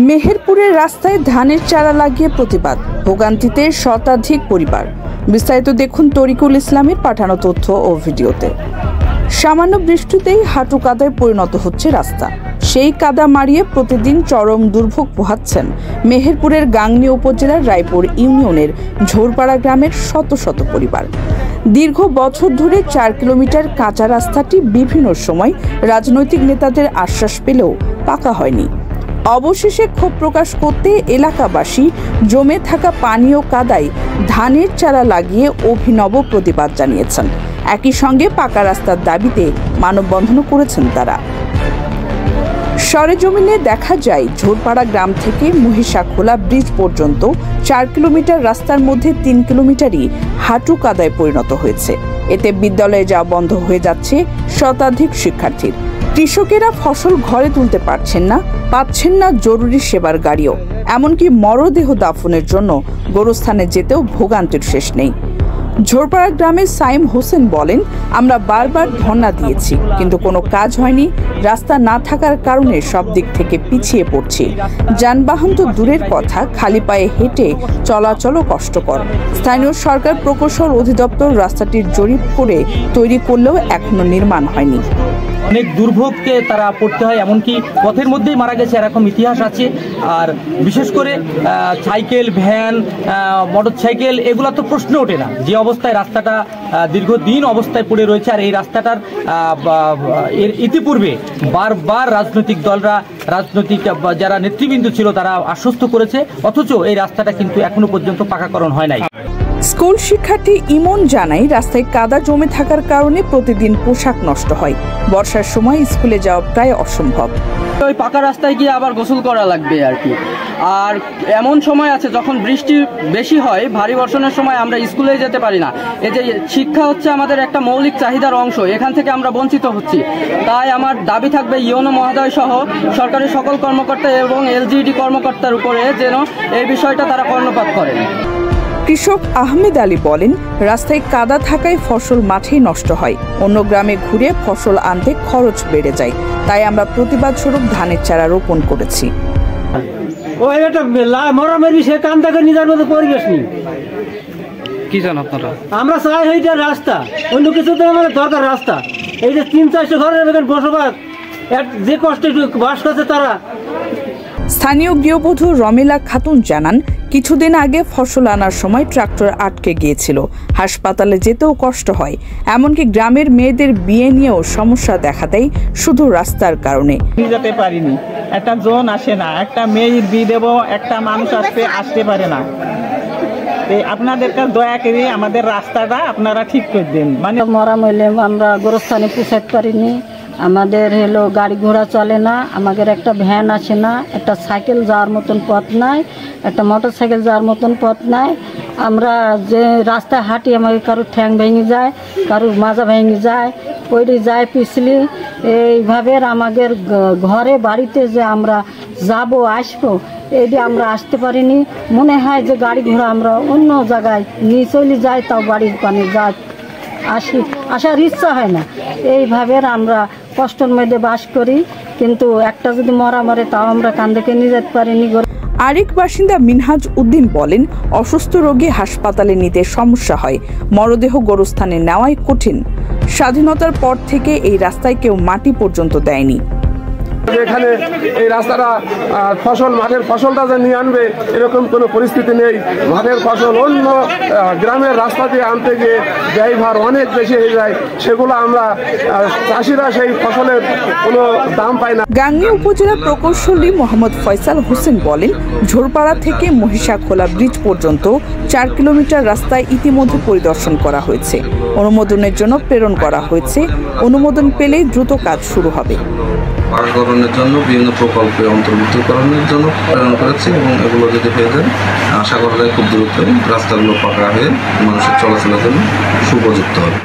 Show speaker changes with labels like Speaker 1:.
Speaker 1: মেহেরপুরের রাস্তায় ধানের চারা লাগিয়ে প্রতিবাদ, ভোগান্তিতে শতাধিক পরিবার। বিস্তারিত দেখুন তরিকুল ইসলামের পাঠানো তথ্য ও ভিডিওতে। সামান্য বৃষ্টিতেই হাঁটু কাদায় পরিণত হচ্ছে রাস্তা। সেই কাদা মারিয়ে প্রতিদিন চরম দুর্ভোগ পোহাচ্ছেন মেহেরপুরের গাংনী উপজেলার রায়পুর ইউনিয়নের ঝোরপাড়া গ্রামের শত শত পরিবার। দীর্ঘ বছর ধরে 4 কিলোমিটার কাঁচা রাস্তাটি বিভিন্ন সময় রাজনৈতিক নেতাদের আশ্বাস পেলেও পাকা হয়নি। অবশেষে ক্ষোভ প্রকাশ করতে এলাকাবাসী জমে থাকা পানি ও কাদায় ধানের চারা লাগিয়ে অভিনব প্রতিবাদ জানিয়েছেন। একই সঙ্গে পাকা রাস্তার দাবিতে মানববন্ধনও করেছেন তারা। সরেজমিনে দেখা যায় ঝোরপাড়া গ্রাম থেকে মহিষাখোলা ব্রিজ পর্যন্ত 4 কিলোমিটার রাস্তার মধ্যে 3 কিলোমিটারই হাঁটু কাদায় পরিণত হয়েছে। এতে বিদ্যালয়ে যাওয়া বন্ধ হয়ে যাচ্ছে শতাধিক শিক্ষার্থীর। কৃষকেরা ফসল ঘরে তুলতে পাচ্ছেন না জরুরি সেবার গাড়িও। এমনকি মরদেহ দাফনের জন্য গোরস্থানে যেতেও ভোগান্তির শেষ নেই। ঝোরপাড়া গ্রামের সাইম হোসেন বলেন, আমরা বারবার ধর্ণা দিয়েছি, কিন্তু কোনো কাজ হয়নি। রাস্তা না থাকার কারণে সব দিক থেকে পিছিয়ে পড়ছি। যানবাহন তো দূরের কথা, খালি পায়ে হেঁটে চলাচলও কষ্টকর। স্থানীয় সরকার প্রকৌশল অধিদপ্তর রাস্তাটির জরিপ করে তৈরি করলেও এখনো নির্মাণ হয়নি।
Speaker 2: অনেক দুর্ভোগকে তারা পড়তে হয়, এমনকি পথের মধ্যেই মারা গেছে এরকম ইতিহাস আছে। আর বিশেষ করে সাইকেল, ভ্যান, মোটরসাইকেল এগুলো তো প্রশ্ন ওঠে না, যে অবস্থায় রাস্তাটা দীর্ঘদিন অবস্থায় পড়ে রয়েছে। আর এই রাস্তাটার এর ইতিপূর্বে বারবার রাজনৈতিক দলরা, রাজনৈতিক যারা নেতৃবৃন্দ ছিল তারা আশ্বস্ত করেছে, অথচ এই রাস্তাটা কিন্তু এখনো পর্যন্ত পাকাকরণ হয় নাই।
Speaker 1: স্কুল শিক্ষার্থী ইমন জানায়, রাস্তায় কাদা জমে থাকার কারণে প্রতিদিন পোশাক নষ্ট হয়। বর্ষার সময় স্কুলে যাওয়া প্রায় অসম্ভব।
Speaker 3: ওই পাকা রাস্তায় গিয়ে আবার গোসল করা লাগবে আর কি। আর এমন সময় আছে যখন বৃষ্টি বেশি হয়, ভারী বর্ষণের সময় আমরা স্কুলে যেতে পারি না। এই যে শিক্ষা হচ্ছে আমাদের একটা মৌলিক চাহিদার অংশ, এখান থেকে আমরা বঞ্চিত হচ্ছি। তাই আমার দাবি থাকবে ইউনো মহোদয় সহ সরকারি সকল কর্মকর্তা এবং এলজিইডি কর্মকর্তার উপরে যেন এই বিষয়টা তারা কর্ণপাত করেন।
Speaker 1: কৃষক আহমেদ আলী বলেন, রাস্তায় কাদা থাকায় ফসল মাঠেই নষ্ট হয়। অন্য গ্রামে ঘুরে ফসল আনতে খরচ বেড়ে যায়। তাই আমরা প্রতিবাদ স্বরূপ ধানের চারা রোপণ করেছি।
Speaker 2: কি জান আপনারা?
Speaker 4: আমরা চাই এইটা রাস্তা, অন্য কিছু তো আমাদের দরকার রাস্তা। এই যে 300-400 ঘরের বসবাস, যে কষ্টে বাস করছে তারা।
Speaker 1: স্থানীয় গৃহবধূ রমিলা খাতুন জানান, কিছুদিন আগে ফসল আনার সময় ট্রাক্টর আটকে গিয়েছিল। হাসপাতালে যেতেও কষ্ট হয়। এমনকি গ্রামের মেয়েদের বিয়ে নিয়েও সমস্যা দেখা দেয় শুধু রাস্তার কারণে।
Speaker 5: যেতে পারিনি, একটা জন আসে না, একটা মেয়ের বিয়ে দেবো, একটা মানুষ আসতে পারে না। আপনাদের কাছে দয়া করে আমাদের রাস্তাটা আপনারা ঠিক করে দেন।
Speaker 6: মানে মরা মইলে আমরা গোরস্থানে পৌঁছাতে পারিনি, আমাদের গাড়ি ঘোড়া চলে না, আমাদের একটা ভ্যান আসে না, একটা সাইকেল যাওয়ার মতন পথ নাই, একটা মোটর সাইকেল যাওয়ার মতন পথ নাই। আমরা যে রাস্তায় হাঁটি, আমাদের কারোর ঠ্যাং ভেঙে যায়, কারোর মাজা ভেঙে যায়, পড়ে যায় পিছলি। এইভাবে আমাদের ঘরে বাড়িতে যে আমরা যাব আসবো, এইটি আমরা আসতে পারিনি। মনে হয় যে গাড়ি ঘোড়া আমরা অন্য জায়গায় নিয়ে চলে যাই, তাও বাড়ির পানে আসার ইচ্ছা হয় না। এইভাবে আমরা কষ্টের মধ্যে বাস করি, কিন্তু একটা যদি মরা মরে তাও আমরা কান্দে নিয়ে যেতে পারিনি।
Speaker 1: আরেক বাসিন্দা মিনহাজ উদ্দিন বলেন, অসুস্থ রোগী হাসপাতালে নিতে সমস্যা হয়, মরদেহ গোরস্থানে নেওয়াই কঠিন। স্বাধীনতার পর থেকে এই রাস্তায় কেউ মাটি পর্যন্ত দেয়নি।
Speaker 7: এখানে এই রাস্তাটা মাঠের ফসলটা যে নিয়ে আনবে এরকম কোনো পরিস্থিতি নেই। মাঠের ফসল অন্য গ্রামের রাস্তা দিয়ে আনতে গিয়ে ব্যয়ভার অনেক বেশি হয়ে যায়, সেগুলো আমরা চাষিরা সেই ফসলের কোনো দাম পায় না।
Speaker 1: গাংনী উপজেলা প্রকৌশলী মোহাম্মদ ফয়সাল হোসেন বলেন, ঝোরপাড়া থেকে মহিষাখোলা ব্রিজ পর্যন্ত 4 কিলোমিটার রাস্তায় ইতিমধ্যে পরিদর্শন করা হয়েছে। অনুমোদনের জন্য প্রেরণ করা হয়েছে। অনুমোদন পেলেই দ্রুত কাজ শুরু হবে।
Speaker 8: পাকাকরণের জন্য বিভিন্ন প্রকল্পে অন্তর্ভুক্তিকরণের জন্য প্রেরণ করেছি এবং এগুলো যদি হয়ে যায় আশা করা যায় খুব দ্রুত রাস্তাগুলো পাকা হয়ে মানুষের চলাচলের জন্য সুপযুক্ত হবে।